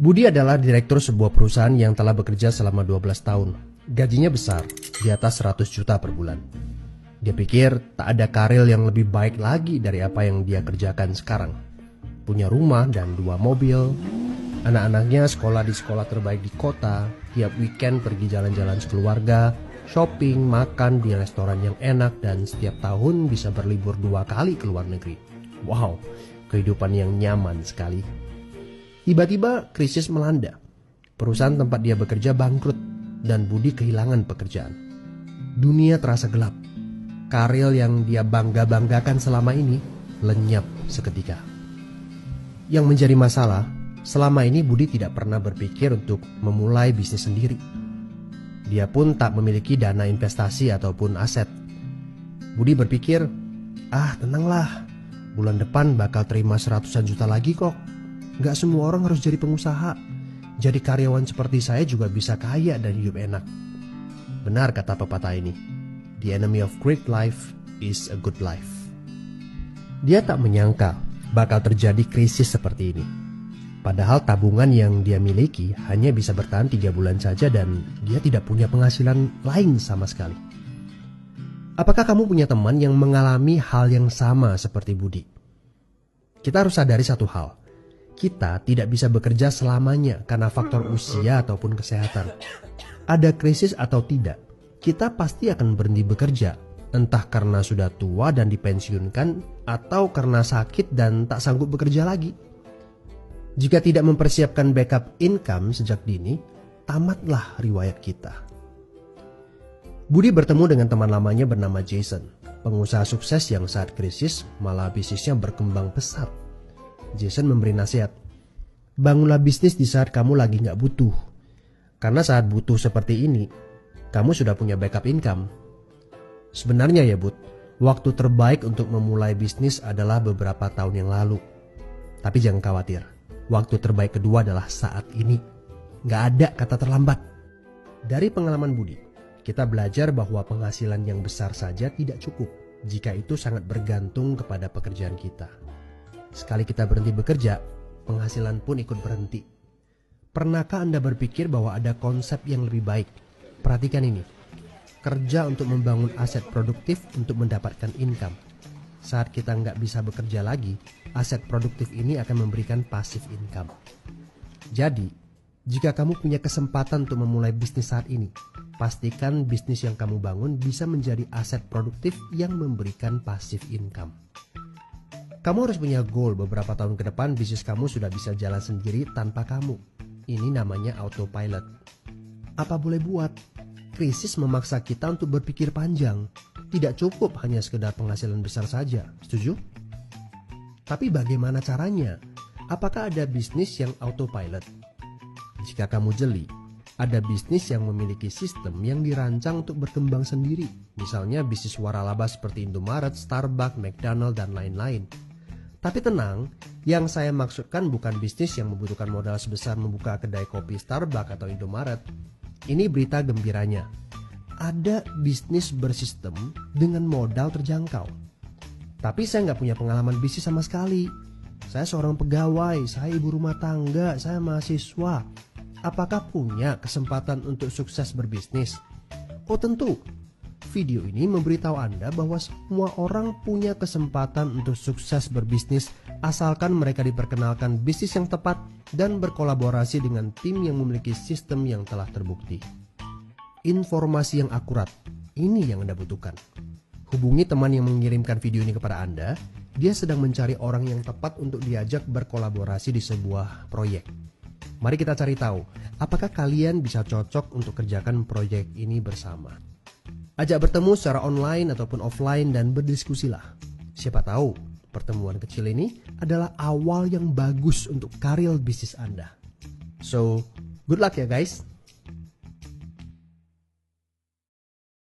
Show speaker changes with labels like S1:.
S1: Budi adalah direktur sebuah perusahaan yang telah bekerja selama 12 tahun. Gajinya besar, di atas 100 juta per bulan. Dia pikir tak ada karir yang lebih baik lagi dari apa yang dia kerjakan sekarang. Punya rumah dan 2 mobil. Anak-anaknya sekolah di sekolah terbaik di kota. Tiap weekend pergi jalan-jalan sekeluarga, shopping, makan di restoran yang enak, dan setiap tahun bisa berlibur 2 kali ke luar negeri. Wow, kehidupan yang nyaman sekali. Tiba-tiba krisis melanda. Perusahaan tempat dia bekerja bangkrut dan Budi kehilangan pekerjaan. Dunia terasa gelap. Karir yang dia bangga-banggakan selama ini lenyap seketika. Yang menjadi masalah, selama ini Budi tidak pernah berpikir untuk memulai bisnis sendiri. Dia pun tak memiliki dana investasi ataupun aset. Budi berpikir, tenanglah, bulan depan bakal terima 100-an juta lagi kok. Gak semua orang harus jadi pengusaha. Jadi karyawan seperti saya juga bisa kaya dan hidup enak. Benar kata pepatah ini. The enemy of great life is a good life. Dia tak menyangka bakal terjadi krisis seperti ini. Padahal tabungan yang dia miliki hanya bisa bertahan 3 bulan saja dan dia tidak punya penghasilan lain sama sekali. Apakah kamu punya teman yang mengalami hal yang sama seperti Budi? Kita harus sadari satu hal. Kita tidak bisa bekerja selamanya karena faktor usia ataupun kesehatan. Ada krisis atau tidak, kita pasti akan berhenti bekerja. Entah karena sudah tua dan dipensiunkan atau karena sakit dan tak sanggup bekerja lagi. Jika tidak mempersiapkan backup income sejak dini, tamatlah riwayat kita. Budi bertemu dengan teman lamanya bernama Jason, pengusaha sukses yang saat krisis malah bisnisnya berkembang pesat. Jason memberi nasihat, bangunlah bisnis di saat kamu lagi gak butuh. Karena saat butuh seperti ini, kamu sudah punya backup income. Sebenarnya ya Bud, waktu terbaik untuk memulai bisnis adalah beberapa tahun yang lalu. Tapi jangan khawatir, waktu terbaik kedua adalah saat ini. Gak ada kata terlambat. Dari pengalaman Budi, kita belajar bahwa penghasilan yang besar saja tidak cukup jika itu sangat bergantung kepada pekerjaan kita. Sekali kita berhenti bekerja, penghasilan pun ikut berhenti. Pernahkah Anda berpikir bahwa ada konsep yang lebih baik? Perhatikan ini. Kerja untuk membangun aset produktif untuk mendapatkan income. Saat kita nggak bisa bekerja lagi, aset produktif ini akan memberikan passive income. Jadi, jika kamu punya kesempatan untuk memulai bisnis saat ini, pastikan bisnis yang kamu bangun bisa menjadi aset produktif yang memberikan passive income. Kamu harus punya goal beberapa tahun ke depan bisnis kamu sudah bisa jalan sendiri tanpa kamu. Ini namanya autopilot. Apa boleh buat? Krisis memaksa kita untuk berpikir panjang. Tidak cukup hanya sekedar penghasilan besar saja. Setuju? Tapi bagaimana caranya? Apakah ada bisnis yang autopilot? Jika kamu jeli, ada bisnis yang memiliki sistem yang dirancang untuk berkembang sendiri. Misalnya bisnis waralaba seperti Indomaret, Starbucks, McDonald, dan lain-lain. Tapi tenang, yang saya maksudkan bukan bisnis yang membutuhkan modal sebesar membuka kedai kopi Starbucks atau Indomaret. Ini berita gembiranya. Ada bisnis bersistem dengan modal terjangkau. Tapi saya nggak punya pengalaman bisnis sama sekali. Saya seorang pegawai, saya ibu rumah tangga, saya mahasiswa. Apakah punya kesempatan untuk sukses berbisnis? Oh tentu. Video ini memberitahu Anda bahwa semua orang punya kesempatan untuk sukses berbisnis asalkan mereka diperkenalkan bisnis yang tepat dan berkolaborasi dengan tim yang memiliki sistem yang telah terbukti. Informasi yang akurat, ini yang Anda butuhkan. Hubungi teman yang mengirimkan video ini kepada Anda. Dia sedang mencari orang yang tepat untuk diajak berkolaborasi di sebuah proyek. Mari kita cari tahu, apakah kalian bisa cocok untuk kerjakan proyek ini bersama. Ajak bertemu secara online ataupun offline dan berdiskusilah. Siapa tahu pertemuan kecil ini adalah awal yang bagus untuk karir bisnis Anda. So, good luck ya guys.